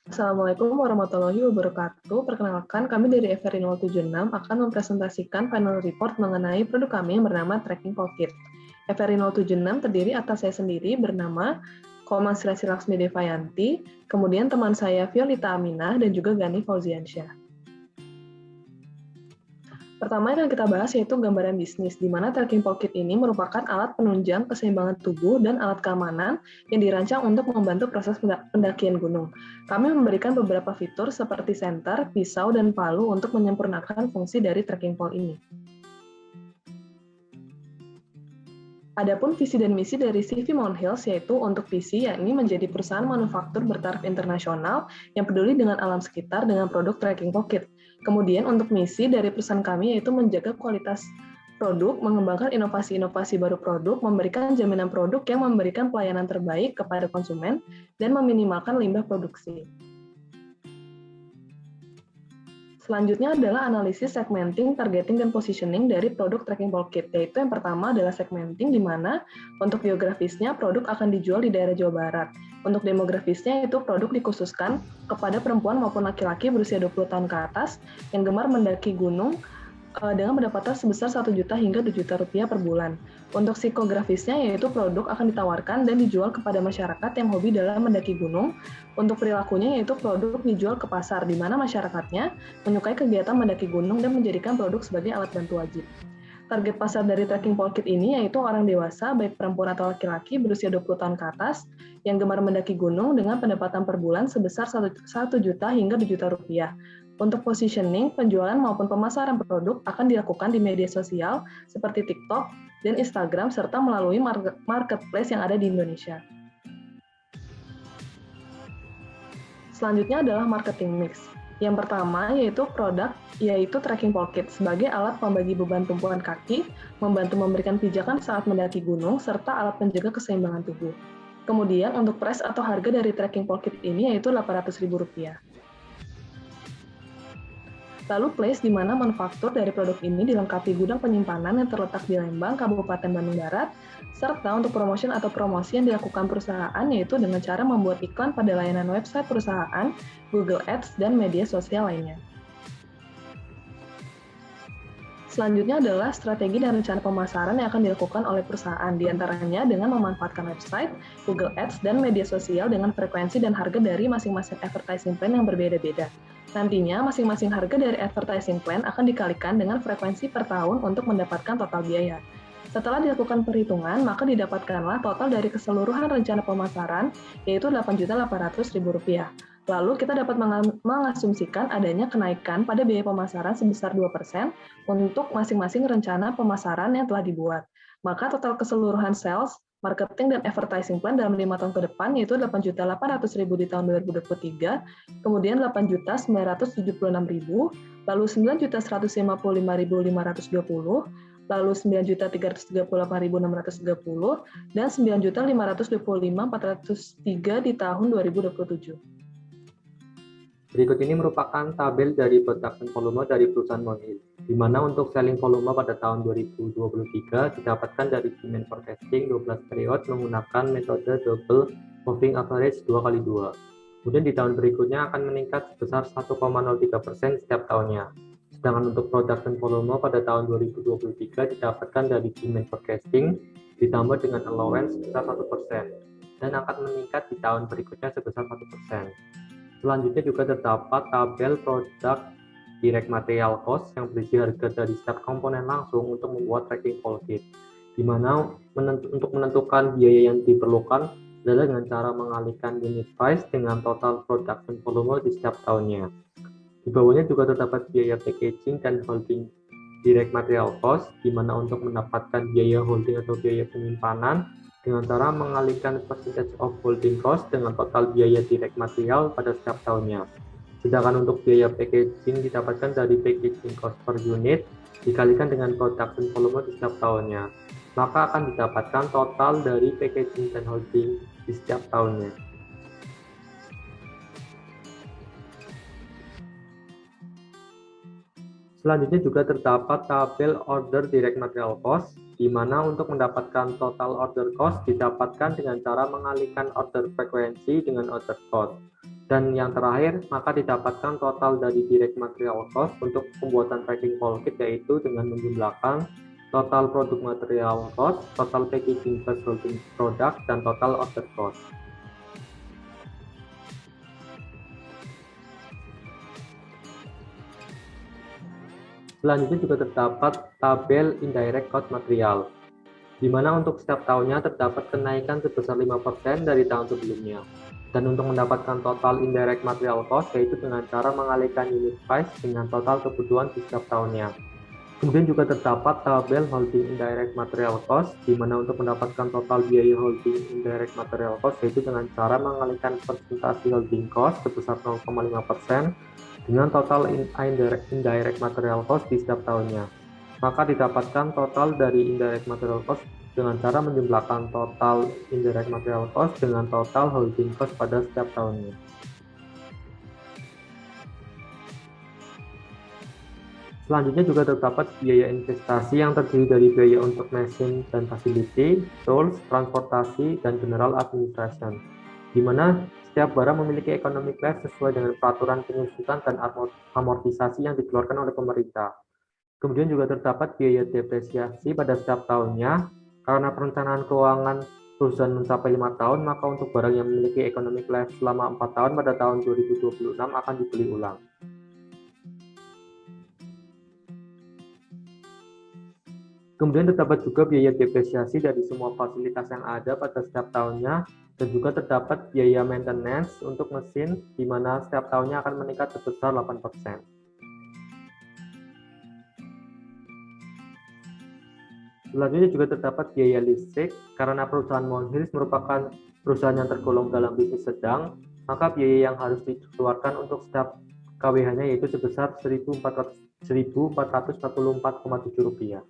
Assalamualaikum warahmatullahi wabarakatuh. Perkenalkan, kami dari Every 076 akan mempresentasikan final report mengenai produk kami yang bernama Tracking Pocket. Every 076 terdiri atas saya sendiri bernama Komas Resi Laksmi Devayanti, kemudian teman saya Violita Aminah, dan juga Gani Fauziansyah. Pertama yang kita bahas yaitu gambaran bisnis, di mana Tracking Pocket ini merupakan alat penunjang keseimbangan tubuh dan alat keamanan yang dirancang untuk membantu proses pendakian gunung. Kami memberikan beberapa fitur seperti senter, pisau, dan palu untuk menyempurnakan fungsi dari Tracking Pole ini. Adapun visi dan misi dari CV Mount Hills yaitu untuk visi yakni menjadi perusahaan manufaktur bertaraf internasional yang peduli dengan alam sekitar dengan produk Tracking Pocket. Kemudian untuk misi dari perusahaan kami yaitu menjaga kualitas produk, mengembangkan inovasi-inovasi baru produk, memberikan jaminan produk yang memberikan pelayanan terbaik kepada konsumen, dan meminimalkan limbah produksi. Selanjutnya adalah analisis segmenting, targeting, dan positioning dari produk Tracking Pocket, yaitu yang pertama adalah segmenting, di mana untuk geografisnya produk akan dijual di daerah Jawa Barat. Untuk demografisnya itu produk dikhususkan kepada perempuan maupun laki-laki berusia 20 tahun ke atas yang gemar mendaki gunung dengan pendapatan sebesar 1 juta hingga 2 juta rupiah per bulan. Untuk psikografisnya yaitu produk akan ditawarkan dan dijual kepada masyarakat yang hobi dalam mendaki gunung. Untuk perilakunya yaitu produk dijual ke pasar, di mana masyarakatnya menyukai kegiatan mendaki gunung dan menjadikan produk sebagai alat bantu wajib. Target pasar dari Tracking Pocket ini yaitu orang dewasa, baik perempuan atau laki-laki berusia 20 tahun ke atas, yang gemar mendaki gunung dengan pendapatan per bulan sebesar 1 juta hingga 2 juta rupiah. Untuk positioning, penjualan maupun pemasaran produk akan dilakukan di media sosial seperti TikTok dan Instagram, serta melalui marketplace yang ada di Indonesia. Selanjutnya adalah marketing mix. Yang pertama yaitu produk, yaitu Tracking Pocket sebagai alat pembagi beban tumpuan kaki, membantu memberikan pijakan saat mendaki gunung, serta alat penjaga keseimbangan tubuh. Kemudian untuk price atau harga dari Tracking Pocket ini yaitu Rp800.000. Lalu place di mana manufaktur dari produk ini dilengkapi gudang penyimpanan yang terletak di Lembang, Kabupaten Bandung Barat, serta untuk promotion atau promosi yang dilakukan perusahaan yaitu dengan cara membuat iklan pada layanan website perusahaan, Google Ads, dan media sosial lainnya. Selanjutnya adalah strategi dan rencana pemasaran yang akan dilakukan oleh perusahaan, diantaranya dengan memanfaatkan website, Google Ads, dan media sosial dengan frekuensi dan harga dari masing-masing advertising plan yang berbeda-beda. Nantinya, masing-masing harga dari advertising plan akan dikalikan dengan frekuensi per tahun untuk mendapatkan total biaya. Setelah dilakukan perhitungan, maka didapatkanlah total dari keseluruhan rencana pemasaran, yaitu Rp8.800.000. Lalu kita dapat mengasumsikan adanya kenaikan pada biaya pemasaran sebesar 2% untuk masing-masing rencana pemasaran yang telah dibuat. Maka total keseluruhan sales, marketing, dan advertising plan dalam 5 tahun ke depan yaitu Rp8.800.000 di tahun 2023, kemudian Rp8.976.000, lalu Rp9.155.520, lalu Rp9.338.630, dan Rp9.525.403 di tahun 2027. Berikut ini merupakan tabel dari production volume dari perusahaan Mount Hills, di mana untuk selling volume pada tahun 2023 didapatkan dari demand forecasting 12 period menggunakan metode double moving average 2x2. Kemudian di tahun berikutnya akan meningkat sebesar 1,03% setiap tahunnya. Sedangkan untuk production volume pada tahun 2023 didapatkan dari demand forecasting ditambah dengan allowance sebesar 1% dan akan meningkat di tahun berikutnya sebesar 1%. Selanjutnya juga terdapat tabel produk direct material cost yang berisi harga dari setiap komponen langsung untuk membuat Tracking Pocket, di mana untuk menentukan biaya yang diperlukan adalah dengan cara mengalihkan unit price dengan total production volume di setiap tahunnya. Di bawahnya juga terdapat biaya packaging dan holding direct material cost, di mana untuk mendapatkan biaya holding atau biaya penyimpanan dengan cara mengalihkan percentage of holding cost dengan total biaya direct material pada setiap tahunnya. Sedangkan untuk biaya packaging didapatkan dari packaging cost per unit dikalikan dengan production volume di setiap tahunnya. Maka akan didapatkan total dari packaging dan holding di setiap tahunnya. Selanjutnya juga terdapat tabel order direct material cost, di mana untuk mendapatkan total order cost didapatkan dengan cara mengalihkan order frekuensi dengan order cost. Dan yang terakhir, maka didapatkan total dari direct material cost untuk pembuatan tracking poll kit, yaitu dengan menjumlahkan total produk material cost, total packaging plus holding product, dan total order cost. Selanjutnya juga terdapat tabel indirect cost material, di mana untuk setiap tahunnya terdapat kenaikan sebesar 5% dari tahun sebelumnya. Dan untuk mendapatkan total indirect material cost, yaitu dengan cara mengalihkan unit price dengan total kebutuhan di setiap tahunnya. Kemudian juga terdapat tabel holding indirect material cost, di mana untuk mendapatkan total biaya holding indirect material cost, yaitu dengan cara mengalihkan persentase holding cost sebesar 0,5% dengan total indirect material cost di setiap tahunnya. Maka didapatkan total dari indirect material cost dengan cara menjumlahkan total indirect material cost dengan total holding cost pada setiap tahunnya. Selanjutnya juga terdapat biaya investasi yang terdiri dari biaya untuk mesin dan facility, tools, transportasi, dan general administration, di mana setiap barang memiliki economic life sesuai dengan peraturan penyusutan dan amortisasi yang dikeluarkan oleh pemerintah. Kemudian juga terdapat biaya depresiasi pada setiap tahunnya. Karena perencanaan keuangan perusahaan mencapai 5 tahun, maka untuk barang yang memiliki economic life selama 4 tahun pada tahun 2026 akan dibeli ulang. Kemudian terdapat juga biaya depresiasi dari semua fasilitas yang ada pada setiap tahunnya, dan juga terdapat biaya maintenance untuk mesin, di mana setiap tahunnya akan meningkat sebesar 8%. Selanjutnya juga terdapat biaya listrik. Karena perusahaan Monhills merupakan perusahaan yang tergolong dalam bisnis sedang, maka biaya yang harus dikeluarkan untuk setiap KWH-nya yaitu sebesar Rp1.444,7.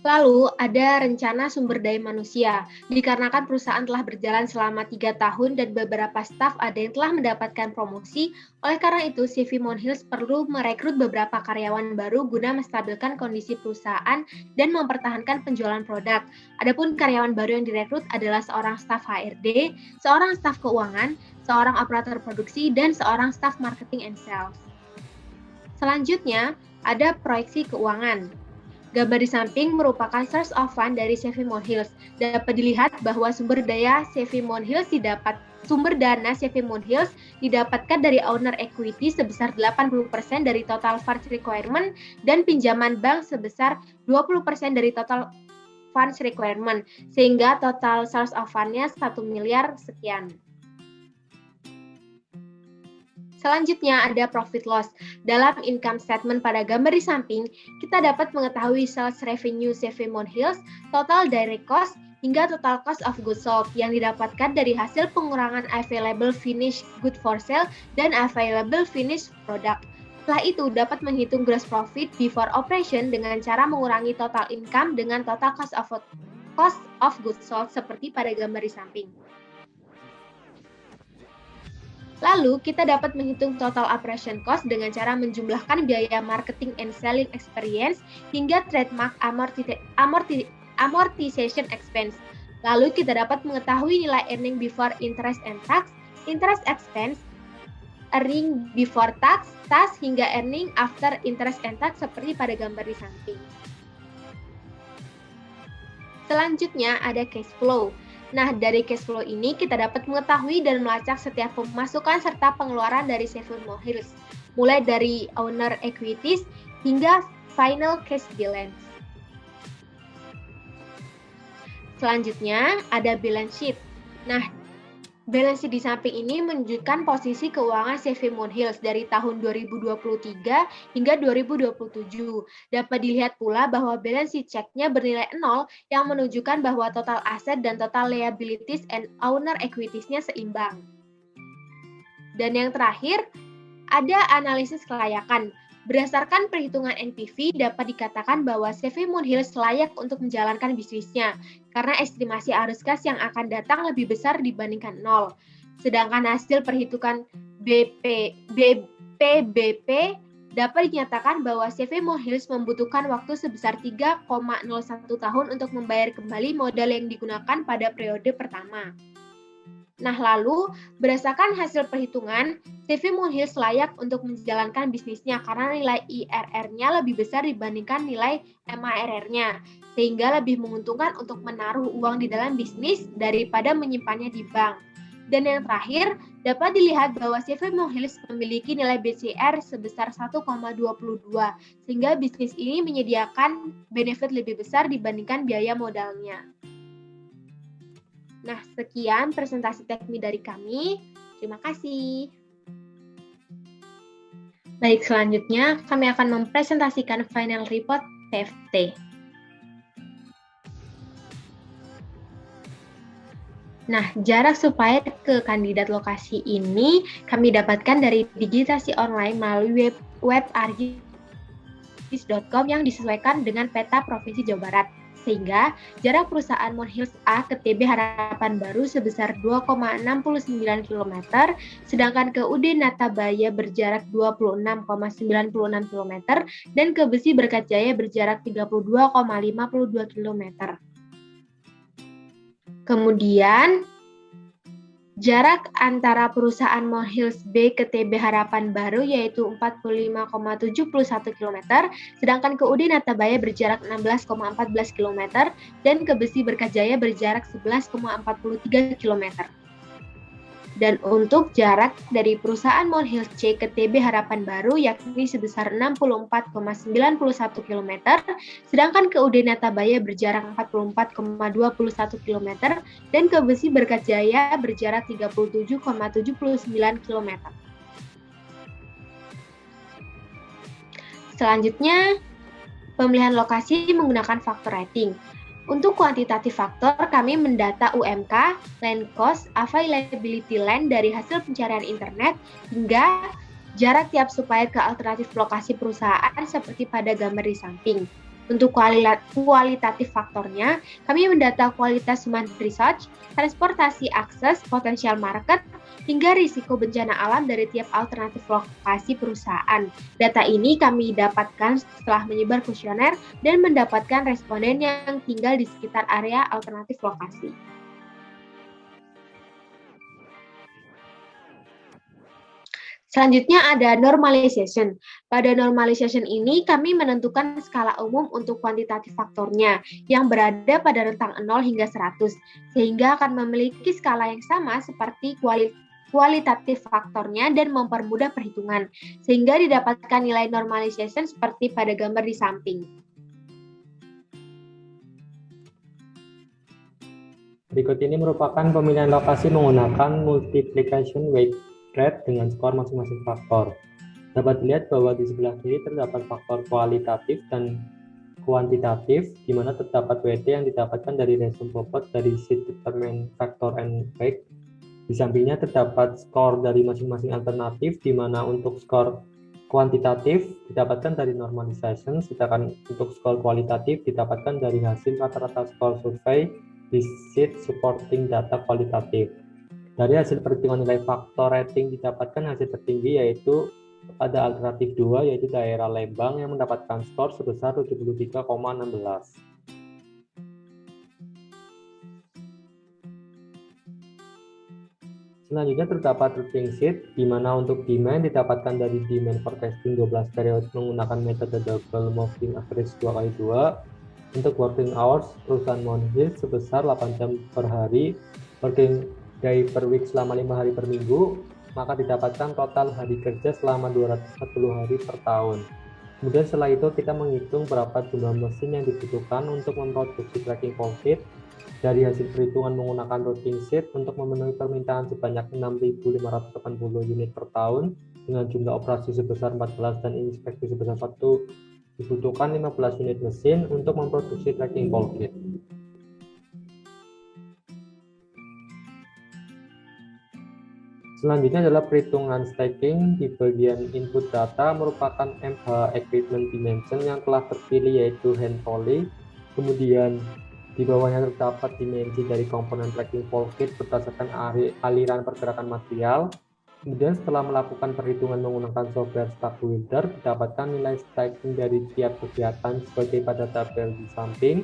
Lalu, ada rencana sumber daya manusia. Dikarenakan perusahaan telah berjalan selama 3 tahun dan beberapa staf ada yang telah mendapatkan promosi, oleh karena itu CV Monhills perlu merekrut beberapa karyawan baru guna menstabilkan kondisi perusahaan dan mempertahankan penjualan produk. Adapun karyawan baru yang direkrut adalah seorang staf HRD, seorang staf keuangan, seorang operator produksi, dan seorang staf marketing and sales. Selanjutnya, ada proyeksi keuangan. Gambar di samping merupakan source of fund dari CV Monhills. Dapat dilihat bahwa sumber dana CV Monhills didapatkan dari owner equity sebesar 80% dari total funds requirement dan pinjaman bank sebesar 20% dari total funds requirement, sehingga total source of fund-nya 1 miliar sekian. Selanjutnya ada profit loss. Dalam income statement pada gambar di samping, kita dapat mengetahui sales revenue CV Monhills, total direct cost, hingga total cost of goods sold yang didapatkan dari hasil pengurangan available finished good for sale dan available finished product. Setelah itu dapat menghitung gross profit before operation dengan cara mengurangi total income dengan total cost of goods sold seperti pada gambar di samping. Lalu, kita dapat menghitung total operation cost dengan cara menjumlahkan biaya marketing and selling experience hingga trademark amortization expense. Lalu, kita dapat mengetahui nilai earning before interest and tax, interest expense, earning before tax, hingga earning after interest and tax seperti pada gambar di samping. Selanjutnya, ada cash flow. Nah, dari cash flow ini kita dapat mengetahui dan melacak setiap pemasukan serta pengeluaran dari CV Monhills, mulai dari owner equities hingga final cash balance. Selanjutnya, ada balance sheet. Nah, balance sheet di samping ini menunjukkan posisi keuangan CV Monhills dari tahun 2023 hingga 2027. Dapat dilihat pula bahwa balance sheet check-nya bernilai 0 yang menunjukkan bahwa total aset dan total liabilities and owner equities-nya seimbang. Dan yang terakhir, ada analisis kelayakan. Berdasarkan perhitungan NPV, dapat dikatakan bahwa CV Monhills layak untuk menjalankan bisnisnya, karena estimasi arus kas yang akan datang lebih besar dibandingkan 0. Sedangkan hasil perhitungan PBP dapat dinyatakan bahwa CV Monhills membutuhkan waktu sebesar 3,01 tahun untuk membayar kembali modal yang digunakan pada periode pertama. Nah, lalu berdasarkan hasil perhitungan, CV Monhills layak untuk menjalankan bisnisnya karena nilai IRR-nya lebih besar dibandingkan nilai MARR-nya, sehingga lebih menguntungkan untuk menaruh uang di dalam bisnis daripada menyimpannya di bank. Dan yang terakhir, dapat dilihat bahwa CV Monhills memiliki nilai BCR sebesar 1,22, sehingga bisnis ini menyediakan benefit lebih besar dibandingkan biaya modalnya. Nah, sekian presentasi teknik dari kami. Terima kasih. Baik, selanjutnya kami akan mempresentasikan final report PFT. Nah, jarak supplier ke kandidat lokasi ini kami dapatkan dari digitasi online melalui web argis.com yang disesuaikan dengan peta Provinsi Jawa Barat. Sehingga jarak perusahaan Monhills A ke TB Harapan Baru sebesar 2,69 km, sedangkan ke UD Natabaya berjarak 26,96 km, dan ke Besi Berkatjaya berjarak 32,52 km. Kemudian, jarak antara perusahaan Monhills B ke TB Harapan Baru yaitu 45,71 km, sedangkan ke UD Natabaya berjarak 16,14 km, dan ke Besi Berkatjaya berjarak 11,43 km. Dan untuk jarak dari perusahaan Monhills C ke TB Harapan Baru yakni sebesar 64,91 km, sedangkan ke UD Natabaya berjarak 44,21 km, dan ke Besi Berkatjaya berjarak 37,79 km. Selanjutnya, pemilihan lokasi menggunakan faktor rating. Untuk kuantitatif faktor, kami mendata UMK, land cost, availability land dari hasil pencarian internet, hingga jarak tiap supplier ke alternatif lokasi perusahaan seperti pada gambar di samping. Untuk kualitatif faktornya, kami mendata kualitas human research, transportasi akses, potensial market, hingga risiko bencana alam dari tiap alternatif lokasi perusahaan. Data ini kami dapatkan setelah menyebar kuesioner dan mendapatkan responden yang tinggal di sekitar area alternatif lokasi. Selanjutnya ada normalization. Pada normalization ini kami menentukan skala umum untuk kuantitatif faktornya yang berada pada rentang 0 hingga 100, sehingga akan memiliki skala yang sama seperti kualitatif faktornya dan mempermudah perhitungan, sehingga didapatkan nilai normalization seperti pada gambar di samping. Berikut ini merupakan pemilihan lokasi menggunakan multiplication weight rate dengan skor masing-masing faktor. Dapat dilihat bahwa di sebelah kiri terdapat faktor kualitatif dan kuantitatif, di mana terdapat WT yang didapatkan dari resume bobot dari sheet determine factor and weight. Di sampingnya terdapat skor dari masing-masing alternatif, di mana untuk skor kuantitatif didapatkan dari normalization, sedangkan untuk skor kualitatif didapatkan dari hasil rata-rata skor survei di sheet supporting data kualitatif. Dari hasil perhitungan nilai faktor rating didapatkan hasil tertinggi yaitu pada alternatif 2 yaitu daerah Lembang yang mendapatkan skor sebesar 73,16. Selanjutnya terdapat routing sheet di mana untuk demand didapatkan dari demand forecasting 12 periode menggunakan metode double moving average 2x2. Untuk working hours perusahaan Monhills sebesar 8 jam per hari, working day per week selama 5 hari per minggu, maka didapatkan total hari kerja selama 240 hari per tahun. Kemudian setelah itu kita menghitung berapa jumlah mesin yang dibutuhkan untuk memproduksi tracking profit dari hasil perhitungan menggunakan routing sheet untuk memenuhi permintaan sebanyak 6.580 unit per tahun dengan jumlah operasi sebesar 14 dan inspeksi sebesar 1, dibutuhkan 15 unit mesin untuk memproduksi tracking profit. Selanjutnya adalah perhitungan stacking. Di bagian input data merupakan MH equipment dimension yang telah terpilih yaitu hand trolley. Kemudian di bawahnya terdapat dimensi dari komponen tracking pole kit berdasarkan aliran pergerakan material. Kemudian setelah melakukan perhitungan menggunakan software Stack Builder, didapatkan nilai stacking dari tiap kegiatan sebagai pada tabel di samping.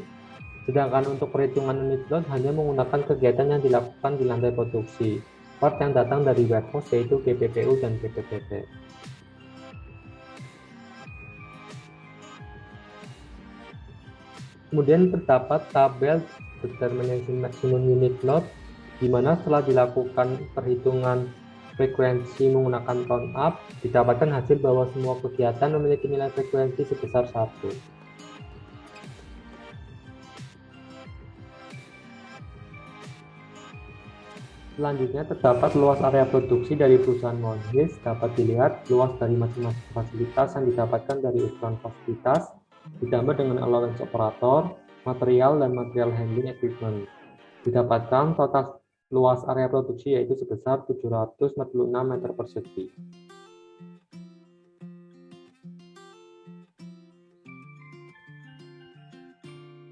Sedangkan untuk perhitungan unit load hanya menggunakan kegiatan yang dilakukan di lantai produksi. Part yang datang dari warehouse yaitu GPPU dan GPPT. Kemudian terdapat tabel determination maximum unit load, di mana setelah dilakukan perhitungan frekuensi menggunakan count up, didapatkan hasil bahwa semua kegiatan memiliki nilai frekuensi sebesar 1. Selanjutnya terdapat luas area produksi dari perusahaan Mondelez. Dapat dilihat luas dari masing-masing fasilitas yang didapatkan dari ukuran fasilitas, ditambah dengan allowance operator, material, dan material handling equipment. Didapatkan total luas area produksi yaitu sebesar 746 meter persegi.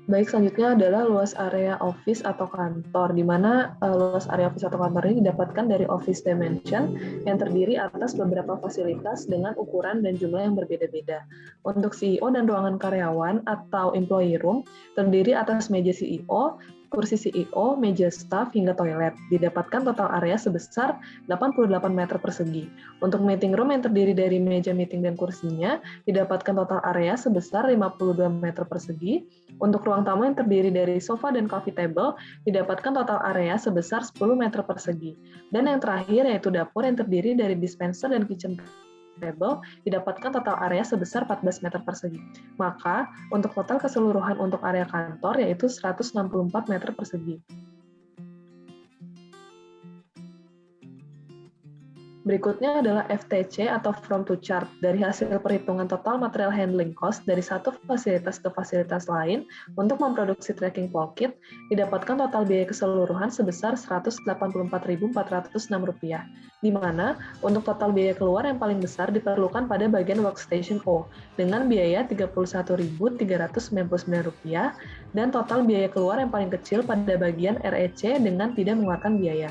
Baik, selanjutnya adalah luas area office atau kantor, di mana luas area office atau kantor ini didapatkan dari office dimension yang terdiri atas beberapa fasilitas dengan ukuran dan jumlah yang berbeda-beda. Untuk CEO dan ruangan karyawan atau employee room terdiri atas meja CEO, kursi CEO, meja staff, hingga toilet. Didapatkan total area sebesar 88 meter persegi. Untuk meeting room yang terdiri dari meja meeting dan kursinya, didapatkan total area sebesar 52 meter persegi. Untuk ruang tamu yang terdiri dari sofa dan coffee table, didapatkan total area sebesar 10 meter persegi. Dan yang terakhir yaitu dapur yang terdiri dari dispenser dan kitchen table, didapatkan total area sebesar 14 meter persegi. Maka, untuk total keseluruhan untuk area kantor yaitu 164 meter persegi. Berikutnya adalah FTC atau From to Chart. Dari hasil perhitungan total material handling cost dari satu fasilitas ke fasilitas lain untuk memproduksi tracking pole kit, didapatkan total biaya keseluruhan sebesar Rp184.406, di mana untuk total biaya keluar yang paling besar diperlukan pada bagian workstation O dengan biaya Rp31.399 dan total biaya keluar yang paling kecil pada bagian REC dengan tidak mengeluarkan biaya.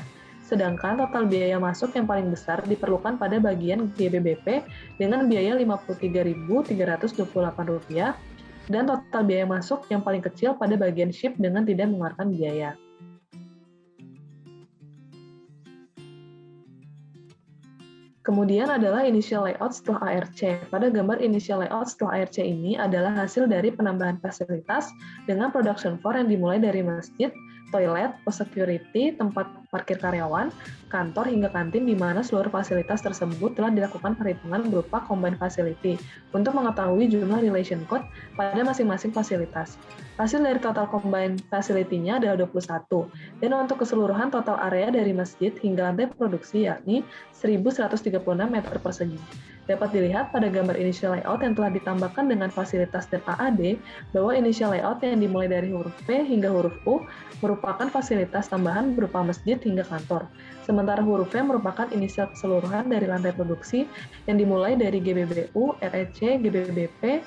Sedangkan total biaya masuk yang paling besar diperlukan pada bagian GBBP dengan biaya Rp53.328 dan total biaya masuk yang paling kecil pada bagian ship dengan tidak mengeluarkan biaya. Kemudian adalah initial layout setelah ARC. Pada gambar initial layout setelah ARC ini adalah hasil dari penambahan fasilitas dengan production floor yang dimulai dari masjid, toilet, post security, tempat parkir karyawan, kantor, hingga kantin, di mana seluruh fasilitas tersebut telah dilakukan perhitungan berupa combined facility untuk mengetahui jumlah relation code pada masing-masing fasilitas. Hasil dari total combined facility-nya adalah 21, dan untuk keseluruhan total area dari masjid hingga lantai produksi yakni 1.136 meter persegi. Dapat dilihat pada gambar initial layout yang telah ditambahkan dengan fasilitas dan AAD bahwa initial layout yang dimulai dari huruf P hingga huruf U merupakan fasilitas tambahan berupa masjid hingga kantor. Sementara huruf V merupakan inisial keseluruhan dari lantai produksi yang dimulai dari GBBU, REC, GBBP,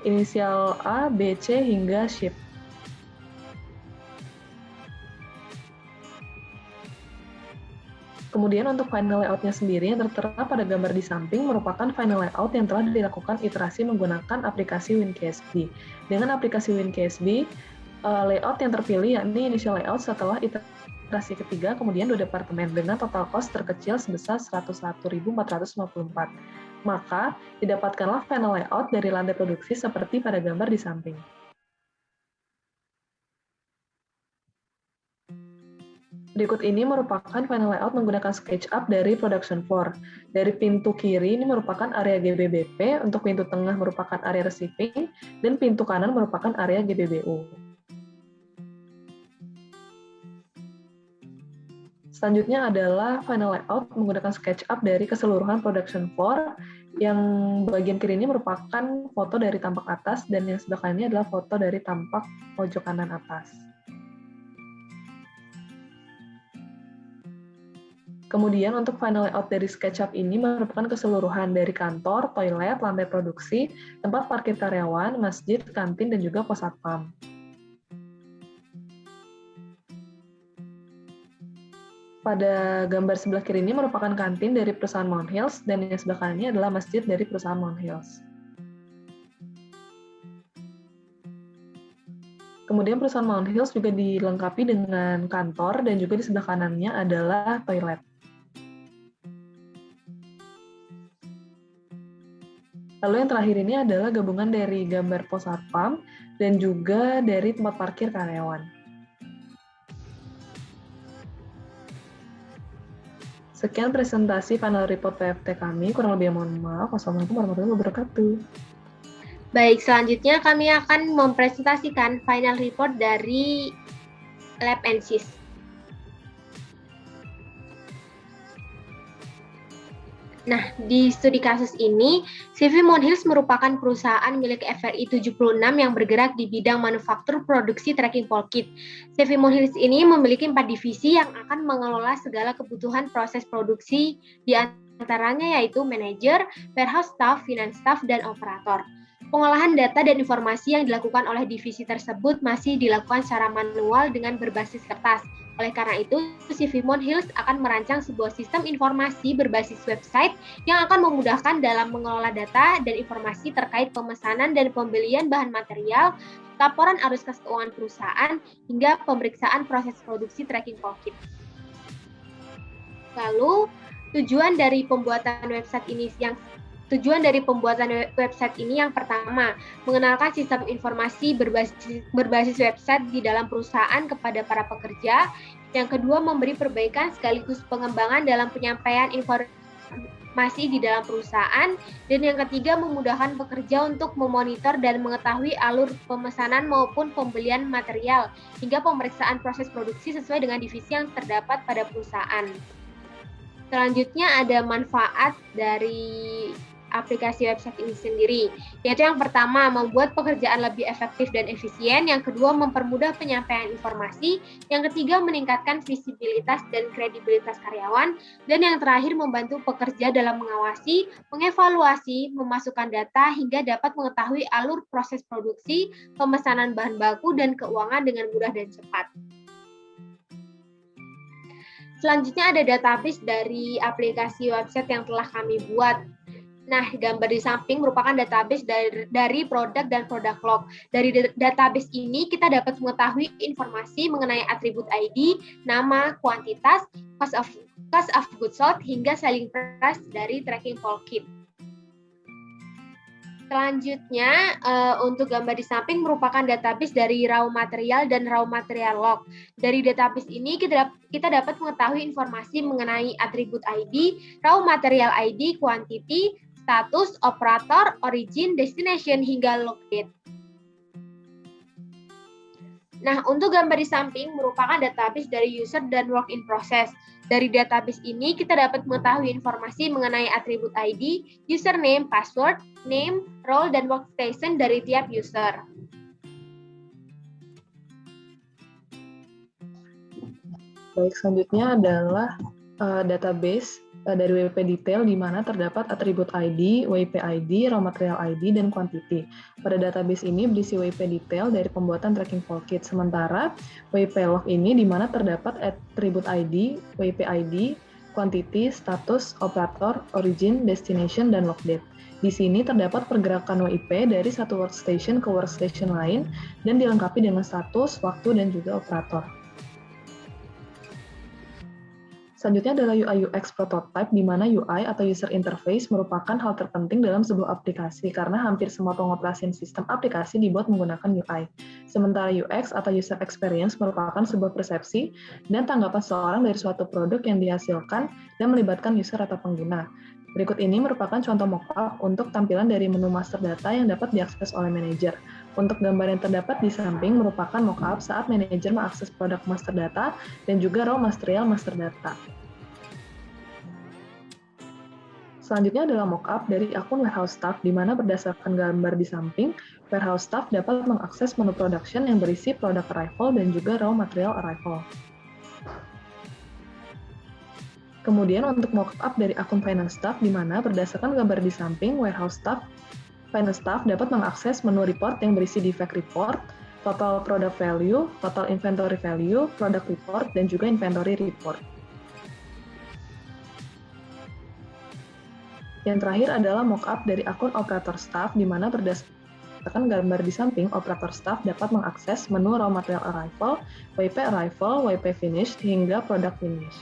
inisial A, B, C, hingga SHIP. Kemudian untuk final layout-nya sendiri yang tertera pada gambar di samping merupakan final layout yang telah dilakukan iterasi menggunakan aplikasi WinKSB. Dengan aplikasi WinKSB, layout yang terpilih yakni initial layout setelah iterasi ketiga, kemudian 2 departemen dengan total cost terkecil sebesar 101.454. Maka, didapatkanlah final layout dari lantai produksi seperti pada gambar di samping. Berikut ini merupakan final layout menggunakan SketchUp dari production floor. Dari pintu kiri ini merupakan area GBBP, untuk pintu tengah merupakan area receiving, dan pintu kanan merupakan area GBBU. Selanjutnya adalah final layout menggunakan SketchUp dari keseluruhan production floor. Yang bagian kiri ini merupakan foto dari tampak atas, dan yang sebelah kanan ini adalah foto dari tampak pojok kanan atas. Kemudian untuk final layout dari SketchUp ini merupakan keseluruhan dari kantor, toilet, lantai produksi, tempat parkir karyawan, masjid, kantin, dan juga pos satpam. Pada gambar sebelah kiri ini merupakan kantin dari perusahaan Mount Hills, dan yang sebelah kanan ini adalah masjid dari perusahaan Mount Hills. Kemudian perusahaan Mount Hills juga dilengkapi dengan kantor, dan juga di sebelah kanannya adalah toilet. Lalu yang terakhir ini adalah gabungan dari gambar pos satpam dan juga dari tempat parkir karyawan. Sekian presentasi final report PFT kami, kurang lebih mohon maaf. Wassalamualaikum warahmatullahi wabarakatuh. Baik, selanjutnya kami akan mempresentasikan final report dari Lab NSYS. Nah, di studi kasus ini, CV Mount Hills merupakan perusahaan milik FRI 76 yang bergerak di bidang manufaktur produksi tracking pole kit. CV Mount Hills ini memiliki 4 divisi yang akan mengelola segala kebutuhan proses produksi, di antaranya yaitu manajer, warehouse staff, finance staff, dan operator. Pengolahan data dan informasi yang dilakukan oleh divisi tersebut masih dilakukan secara manual dengan berbasis kertas. Oleh karena itu, CV Mount Hills akan merancang sebuah sistem informasi berbasis website yang akan memudahkan dalam mengelola data dan informasi terkait pemesanan dan pembelian bahan material, laporan arus kas keuangan perusahaan, hingga pemeriksaan proses produksi tracking pole kit. Lalu, tujuan dari pembuatan website ini yang pertama, mengenalkan sistem informasi berbasis website di dalam perusahaan kepada para pekerja. Yang kedua, memberi perbaikan sekaligus pengembangan dalam penyampaian informasi di dalam perusahaan. Dan yang ketiga, memudahkan pekerja untuk memonitor dan mengetahui alur pemesanan maupun pembelian material, hingga pemeriksaan proses produksi sesuai dengan divisi yang terdapat pada perusahaan. Selanjutnya ada manfaat dari aplikasi website ini sendiri, yaitu yang pertama, membuat pekerjaan lebih efektif dan efisien, yang kedua, mempermudah penyampaian informasi, yang ketiga, meningkatkan visibilitas dan kredibilitas karyawan, dan yang terakhir, membantu pekerja dalam mengawasi, mengevaluasi, memasukkan data, hingga dapat mengetahui alur proses produksi, pemesanan bahan baku, dan keuangan dengan mudah dan cepat. Selanjutnya ada database dari aplikasi website yang telah kami buat. Nah, gambar di samping merupakan database dari produk dan produk log. Dari database ini kita dapat mengetahui informasi mengenai atribut ID, nama, kuantitas, cost of goods sold, hingga selling price dari tracking pole kit. Selanjutnya, untuk gambar di samping merupakan database dari raw material dan raw material log. Dari database ini kita dapat mengetahui informasi mengenai atribut ID, raw material ID, quantity, status, operator, origin, destination, hingga log date. Nah, untuk gambar di samping merupakan database dari user dan work in process. Dari database ini kita dapat mengetahui informasi mengenai atribut ID, username, password, name, role, dan workstation dari tiap user. Baik, selanjutnya adalah database dari WP detail di mana terdapat atribut ID, WP ID, raw material ID, dan quantity. Pada database ini berisi WP detail dari pembuatan tracking pole kit. Sementara WP log ini di mana terdapat atribut ID, WP ID, quantity, status, operator, origin, destination, dan log date. Di sini terdapat pergerakan WIP dari satu workstation ke workstation lain dan dilengkapi dengan status, waktu, dan juga operator. Selanjutnya adalah UI UX prototype, di mana UI atau user interface merupakan hal terpenting dalam sebuah aplikasi karena hampir semua pengoperasian sistem aplikasi dibuat menggunakan UI. Sementara UX atau user experience merupakan sebuah persepsi dan tanggapan seseorang dari suatu produk yang dihasilkan dan melibatkan user atau pengguna. Berikut ini merupakan contoh mockup untuk tampilan dari menu master data yang dapat diakses oleh manajer. Untuk gambar yang terdapat di samping merupakan mockup saat manajer mengakses produk master data dan juga raw material master data. Selanjutnya adalah mockup dari akun warehouse staff, di mana berdasarkan gambar di samping, warehouse staff dapat mengakses menu production yang berisi produk arrival dan juga raw material arrival. Kemudian untuk mockup dari akun finance staff, di mana berdasarkan gambar di samping, warehouse staff, finance staff dapat mengakses menu report yang berisi defect report, total product value, total inventory value, product report, dan juga inventory report. Yang terakhir adalah mockup dari akun operator staff, di mana berdasarkan gambar di samping, operator staff dapat mengakses menu raw material arrival, WP arrival, WP finish, hingga product finish.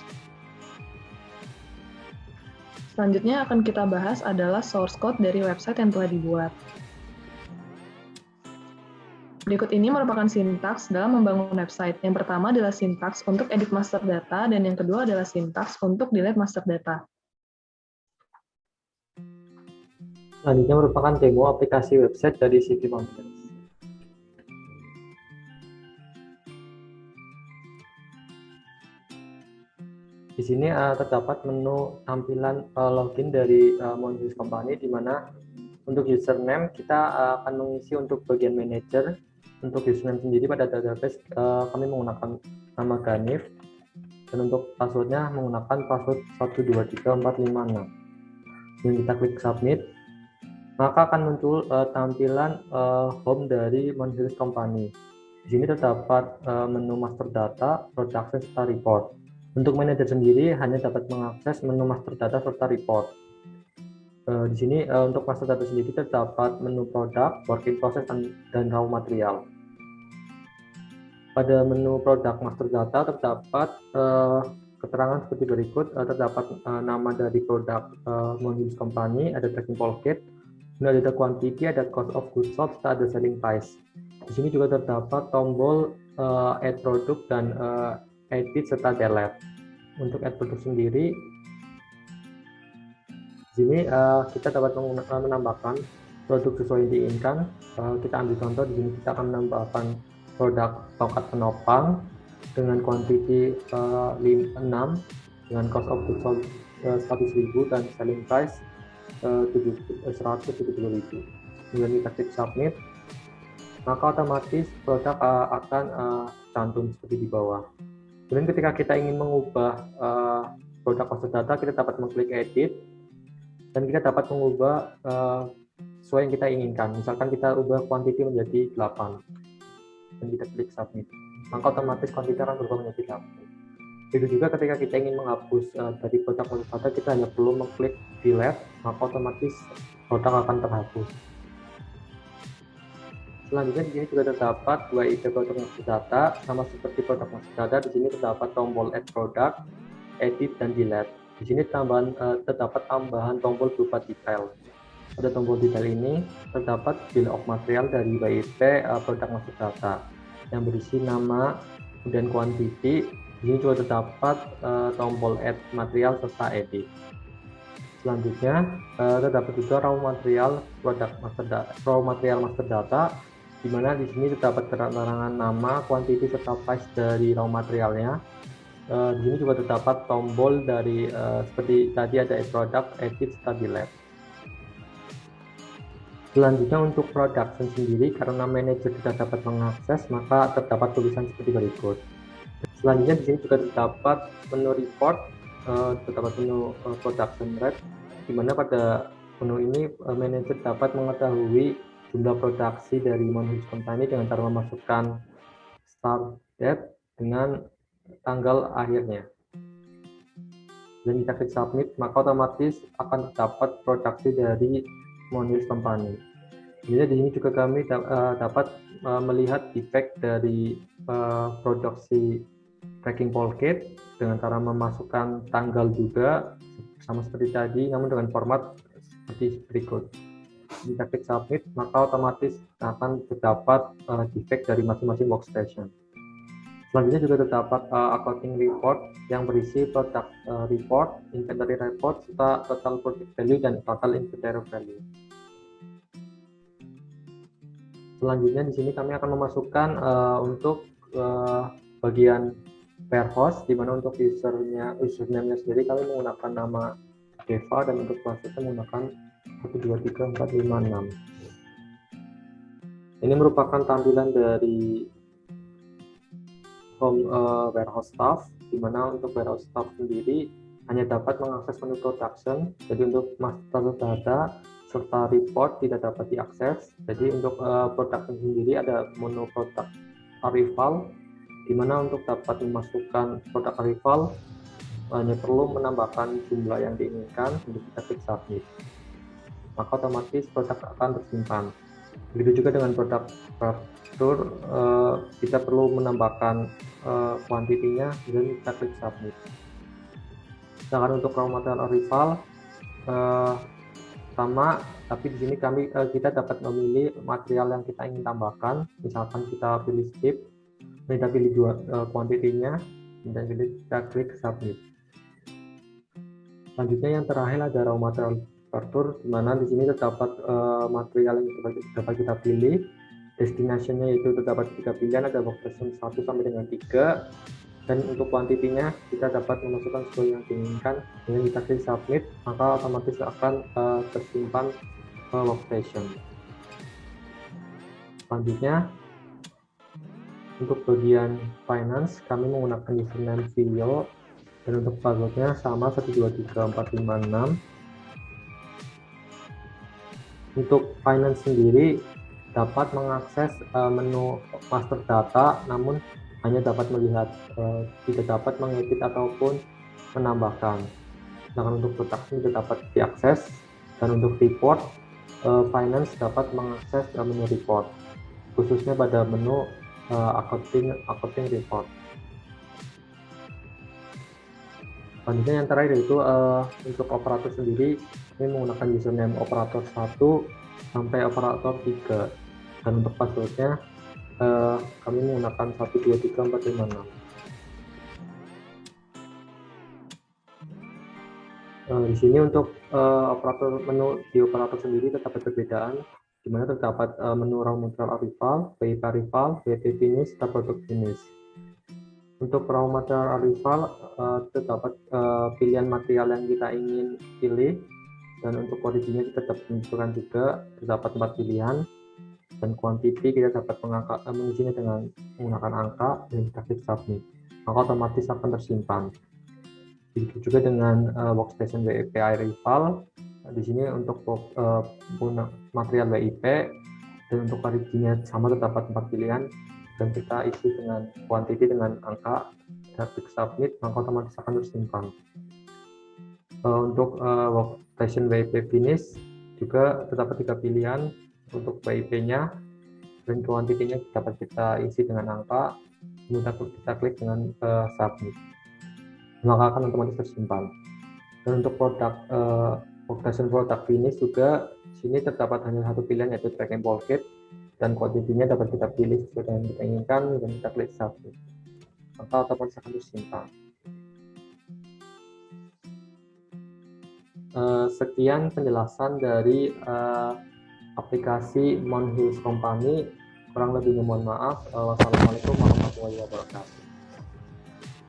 Selanjutnya akan kita bahas adalah source code dari website yang telah dibuat. Berikut ini merupakan sintaks dalam membangun website. Yang pertama adalah sintaks untuk edit master data, dan yang kedua adalah sintaks untuk delete master data. Selanjutnya merupakan demo aplikasi website dari CV Mountains. Di sini terdapat menu tampilan login dari Monhills Company, di mana untuk username kita akan mengisi untuk bagian manager. Untuk username sendiri pada database kami menggunakan nama Ganif, dan untuk passwordnya menggunakan password 123456. Dan kita klik submit, maka akan muncul tampilan home dari Monhills Company. Di sini terdapat menu master data, production serta report. Untuk manajer sendiri hanya dapat mengakses menu master data serta report. Di sini untuk master data sendiri terdapat menu produk, work in process, dan raw material. Pada menu produk master data terdapat keterangan seperti berikut. Terdapat nama dari produk Monhills Company, ada tracking pocket, kemudian ada quantity, ada cost of goods sold, serta ada selling price. Di sini juga terdapat tombol add product dan edit serta delete. Untuk add product sendiri, di sini kita dapat menambahkan produk sesuai yang diinginkan. Kita ambil contoh, di sini kita akan menambahkan produk tongkat penopang dengan quantity 6, dengan cost of goods sold 100.000 dan selling price 170.000. Kemudian kita klik submit, maka otomatis produk akan cantum seperti di bawah. Kemudian ketika kita ingin mengubah produk master data, kita dapat mengklik edit, dan kita dapat mengubah sesuai yang kita inginkan. Misalkan kita ubah quantity menjadi 8, dan kita klik submit, maka otomatis quantity akan berubah menjadi 8. Begitu juga ketika kita ingin menghapus dari produk master data, kita hanya perlu mengklik delete, maka otomatis produk akan terhapus. Selanjutnya di sini juga terdapat dua ide produk master data, sama seperti produk master data. Di sini terdapat tombol add product, edit, dan delete. Di sini terdapat tambahan tombol berupa detail. Pada tombol detail ini terdapat bill of material dari WIP produk master data yang berisi nama, kemudian quantity. Di sini juga terdapat tombol add material serta edit. Selanjutnya terdapat juga raw material produk master data, di mana di sini terdapat keterangan nama, quantity, serta price dari raw materialnya. Di sini juga terdapat tombol dari seperti tadi ada product, edit, serta delete. Selanjutnya untuk production sendiri, karena manajer tidak dapat mengakses, maka terdapat tulisan seperti berikut. Selanjutnya di sini juga terdapat menu report, terdapat menu production rate, di mana pada menu ini manajer dapat mengetahui jumlah produksi dari Monhills Company dengan cara memasukkan start date dengan tanggal akhirnya. Dan kita klik submit, maka otomatis akan terdapat produksi dari Monhills Company. Jadi di sini juga kami dapat melihat efek dari produksi tracking pocket dengan cara memasukkan tanggal juga sama seperti tadi, namun dengan format seperti berikut. Kita klik submit, maka otomatis akan terdapat defect dari masing-masing workstation. Selanjutnya juga terdapat accounting report yang berisi product report, inventory report, serta total product value dan total inventory value. Selanjutnya di sini kami akan memasukkan untuk bagian warehouse, di mana untuk username-nya sendiri kami menggunakan nama Deva, dan untuk password menggunakan 123456. Ini merupakan tampilan dari warehouse staff, di mana untuk warehouse staff sendiri hanya dapat mengakses menu production. Jadi untuk master data serta report tidak dapat diakses. Jadi untuk production sendiri ada menu product arrival, di mana untuk dapat memasukkan produk arrival hanya perlu menambahkan jumlah yang diinginkan untuk kita klik submit, maka otomatis produk akan tersimpan. Begitu juga dengan produk furniture, kita perlu menambahkan kuantitinya dan kita klik submit. Sedangkan untuk raw material arrival sama, tapi di sini kita dapat memilih material yang kita ingin tambahkan. Misalkan kita pilih skip, kita pilih kuantitinya, dan kita klik submit. Selanjutnya yang terakhir ada raw material furniture, di mana di sini terdapat material yang dapat kita pilih. Destinasinya yaitu terdapat 3 pilihan, ada workstation 1 sampai dengan 3, dan untuk kuantitinya kita dapat memasukkan sesuai yang diinginkan. Dengan kita klik submit, maka otomatis akan tersimpan workstation. Selanjutnya untuk bagian finance, kami menggunakan username Vio, dan untuk passwordnya sama 123456. Untuk finance sendiri dapat mengakses menu master data, namun hanya dapat melihat, tidak dapat mengedit ataupun menambahkan. Sedangkan untuk production tidak dapat diakses, dan untuk report, finance dapat mengakses menu report, khususnya pada menu accounting report. Selanjutnya yang terakhir yaitu untuk operator sendiri, ini menggunakan username operator 1 sampai operator 3, dan untuk passwordnya kami menggunakan 123456. Di sini untuk operator menu di operator sendiri terdapat perbedaan, di mana terdapat menu raw material arrival, WIP arrival, WIP finish, dan product finish. Untuk raw material arrival terdapat pilihan material yang kita ingin pilih, dan untuk kuantitinya kita dapat menentukan juga, terdapat 4 pilihan, dan quantity kita dapat mengisinya dengan menggunakan angka, dan kita klik submit, maka otomatis akan tersimpan. Begitu juga dengan workstation WIP arrival. Di sini untuk material WIP dan untuk kuantitinya sama, terdapat 4 pilihan, dan kita isi dengan quantity dengan angka, kita klik submit, maka otomatis akan tersimpan. Untuk workstation WIP finish juga terdapat 3 pilihan untuk WIP-nya, dan kuantitinya dapat kita isi dengan angka, kemudian kita klik dengan submit, maka akan otomatis tersimpan. Dan untuk produk workstation product finish juga di sini terdapat hanya satu pilihan, yaitu tracking bulkhead, dan kuantitinya dapat kita pilih sesuai dengan yang kita inginkan, dan kita klik submit, maka otomatis akan disimpan. Sekian penjelasan dari aplikasi Mount Hills Company. Kurang lebihnya mohon maaf. Wassalamualaikum warahmatullahi wabarakatuh.